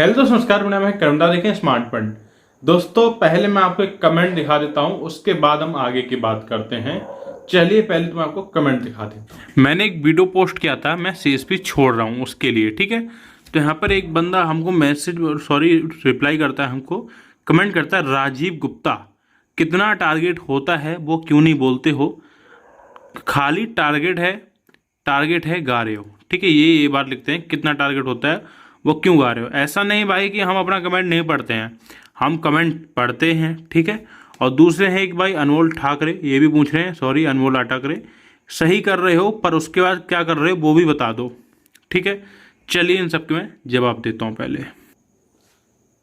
Hello दोस्तों, नमस्कार। मेरा नाम है कर्मदा, देखें स्मार्ट फंड। दोस्तों पहले मैं आपको एक कमेंट दिखा देता हूं, उसके बाद हम आगे की बात करते हैं। चलिए पहले तो मैं आपको कमेंट दिखा देता हूं। मैंने एक वीडियो पोस्ट किया था, मैं सीएसपी छोड़ रहा हूं उसके लिए, ठीक है। तो यहाँ पर एक बंदा हमको रिप्लाई करता है, हमको कमेंट करता है, राजीव गुप्ता कितना टारगेट होता है वो क्यों नहीं बोलते हो, खाली टारगेट है गा रहे हो। ठीक है, ये बात लिखते हैं, कितना टारगेट होता है वो क्यों गा रहे हो। ऐसा नहीं भाई कि हम अपना कमेंट नहीं पढ़ते हैं, हम कमेंट पढ़ते हैं, ठीक है। और दूसरे हैं एक भाई अनमोल ठाकरे, ये भी पूछ रहे हैं, सॉरी अनमोल ठाकरे, सही कर रहे हो पर उसके बाद क्या कर रहे हो वो भी बता दो, ठीक है। चलिए इन सबके मैं जवाब देता हूँ पहले।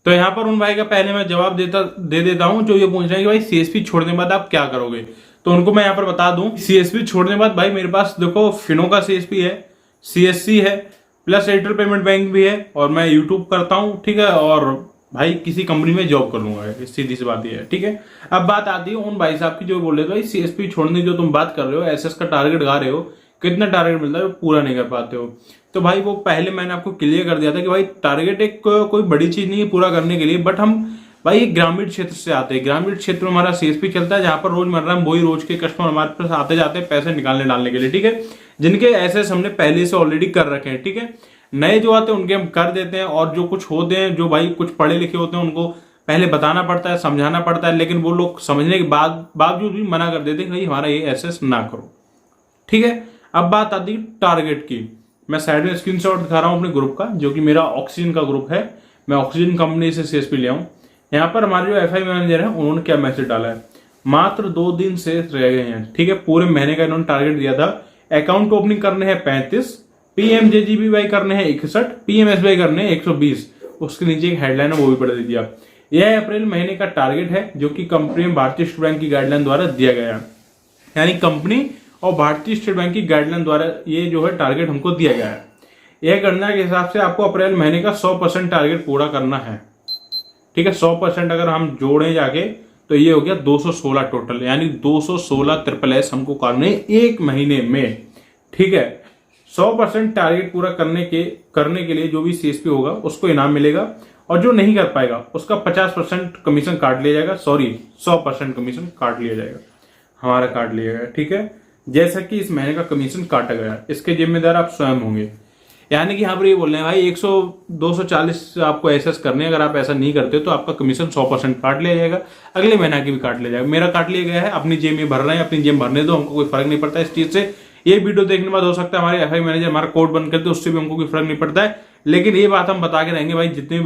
तो यहाँ पर उन भाई का पहले मैं जवाब दे देता हूँ जो ये पूछ रहे हैं कि भाई सीएसपी छोड़ने के बाद आप क्या करोगे। तो उनको मैं यहाँ पर बता दूं, सीएसपी छोड़ने के बाद भाई मेरे पास देखो फिनो का सीएसपी है, सीएससी है, प्लस एयरटेल पेमेंट बैंक भी है, और मैं यूट्यूब करता हूँ, ठीक है। और भाई किसी कंपनी में जॉब कर लूंगा, सीधी सी बात ये है, ठीक है। अब बात आती है उन भाई साहब की जो बोल रहे थे भाई सीएसपी छोड़ने जो तुम बात कर रहे हो, एसएस का टारगेट गा रहे हो, कितना टारगेट मिलता है पूरा नहीं कर पाते हो। तो भाई वो पहले मैंने आपको क्लियर कर दिया था कि भाई टारगेट एक कोई बड़ी चीज नहीं है पूरा करने के लिए, बट हम भाई एक ग्रामीण क्षेत्र से आते हैं, ग्रामीण क्षेत्र में हमारा सीएसपी चलता है, जहां पर रोजमर्रा में वही रोज के कस्टमर हमारे पास आते जाते हैं पैसे निकालने डालने के लिए, ठीक है। जिनके एसएस हमने पहले से ऑलरेडी कर रखे हैं, ठीक है। नए जो आते हैं उनके हम कर देते हैं, और जो कुछ होते हैं जो भाई कुछ पढ़े लिखे होते हैं उनको पहले बताना पड़ता है, समझाना पड़ता है, लेकिन वो लोग समझने के बावजूद भी मना कर देते हैं कि भाई हमारा ये एसएस ना करो, ठीक है। अब बात आती है टारगेट की। मैं साइड में स्क्रीनशॉट दिखा रहा हूं अपने ग्रुप का, जो कि मेरा ऑक्सीजन का ग्रुप है। मैं ऑक्सीजन कंपनी से सीएसपी ले आऊं। यहाँ पर हमारे जो एफआई मैनेजर है उन्होंने क्या मैसेज डाला है, मात्र 2 दिन शेष रह गए हैं, ठीक है। पूरे महीने का इन्होंने टारगेट दिया था। अकाउंट ओपनिंग करने हैं 35, पीएमजेजीबीवाई करने हैं 61, पीएमएसबीवाई करने हैं 120। उसके नीचे एक हेडलाइन है वो भी पढ़ दीजिए आप। यह अप्रैल महीने का टारगेट है जो कि कंपनी में भारतीय स्टेट बैंक की गाइडलाइन द्वारा दिया गया है। यानी कंपनी और भारतीय स्टेट बैंक की गाइडलाइन द्वारा ये जो है टारगेट हमको दिया गया है। यह गणना के हिसाब से आपको अप्रैल महीने का 100% टारगेट पूरा करना है, ठीक है। 100% अगर हम जोड़े जाके तो ये हो गया 216 टोटल, यानी 216 ट्रिपल एस हमको करने एक महीने में, ठीक है। 100% टारगेट पूरा करने के लिए जो भी सीएसपी होगा उसको इनाम मिलेगा, और जो नहीं कर पाएगा उसका 50% कमीशन काट लिया जाएगा, सॉरी 100% कमीशन काट लिया जाएगा, हमारा काट लिया जाएगा, ठीक है। जैसा कि इस महीने का कमीशन काटा गया, इसके जिम्मेदार आप स्वयं होंगे। यानी कि यहाँ पर ये बोल रहे हैं भाई 240 आपको एसएस करने, अगर आप ऐसा नहीं करते तो आपका कमीशन 100% काट लिया जाएगा, अगले महीना की भी काट लिया जाएगा। मेरा काट लिया गया है, अपनी जेब में भर रहे हैं, अपनी जेब भरने दो, हमको कोई फर्क नहीं पड़ता इस चीज से। ये वीडियो देखने के बाद हो सकता है हमारे एफआई मैनेजर हमारा कोड बंद करते, उससे भी हमको कोई फर्क नहीं पड़ता है। लेकिन ये बात हम बता के रहेंगे भाई, जो भी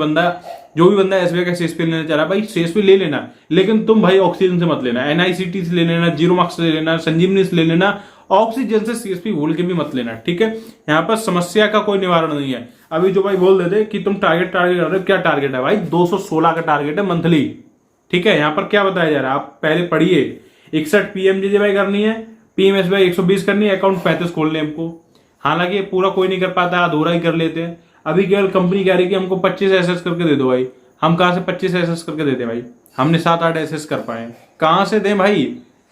बंदा एसबीआई का सीएसपी लेना चाह रहा है भाई सीएसपी ले लेना, लेकिन तुम भाई ऑक्सीजन से मत लेना, एनआईसीटी से ले लेना, जीरो मार्क्स से ले लेना, संजीवनी से ले लेना, ऑक्सीजन से सीएसपी भूल के भी मत लेना, ठीक है। यहाँ पर समस्या का कोई निवारण नहीं है। अभी जो भाई बोल देते कि तुम टारगेट कर रहे हो, क्या टारगेट है भाई? 216 का टारगेट है मंथली, ठीक है। यहाँ पर क्या बताया जा रहा है आप पहले पढ़िए। 61 पीएमजेजेवाई करनी है, पीएमएसबीवाई 120 करनी है, अकाउंट 35 खोलने हमको। हालांकि पूरा कोई नहीं कर पाता, अधूरा ही कर लेते हैं। अभी केवल कंपनी कह रही कि हमको 25 एसएस करके दे दो भाई। हम कहां से 25 एसएस करके देते भाई? हमने 7-8 एसएस कर पाए, कहां से दें भाई?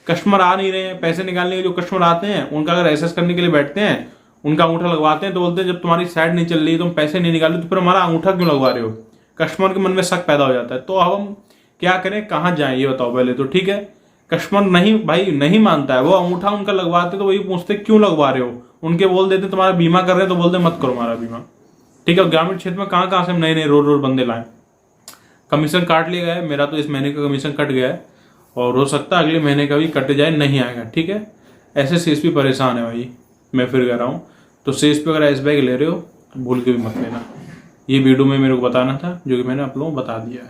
कस्टमर आ नहीं रहे हैं पैसे निकालने के। जो कस्टमर आते हैं उनका अगर एसएस करने के लिए बैठते हैं, उनका अंगूठा लगवाते हैं तो बोलते हैं जब तुम्हारी साइड नहीं चल रही, तुम पैसे नहीं निकाल रहे, तो फिर हमारा अंगूठा क्यों लगवा रहे हो? कस्टमर के मन में शक पैदा हो जाता है। तो अब हम क्या करें, कहां जाएं ये बताओ पहले तो, ठीक है। कस्टमर नहीं मानता है, वो अंगूठा उनका लगवाते तो वही पूछते क्यों लगवा रहे हो, उनके बोल देते तुम्हारा बीमा कर रहे हैं तो बोलते मत करो हमारा बीमा, ठीक है। ग्रामीण क्षेत्र में कहां से हम नए रोज बंदे लाएं। कमीशन काट लिया गया है, मेरा तो इस महीने का कमीशन कट गया है, और हो सकता है अगले महीने का भी कट जाए, नहीं आएगा, ठीक है। ऐसे सीएसपी परेशान है भाई, मैं फिर कह रहा हूं। तो सीएसपी अगर एसबीआई ले रहे हो भूल के भी मत लेना। ये वीडियो में मेरे को बताना था, जो कि मैंने आप लोगों को बता दिया है।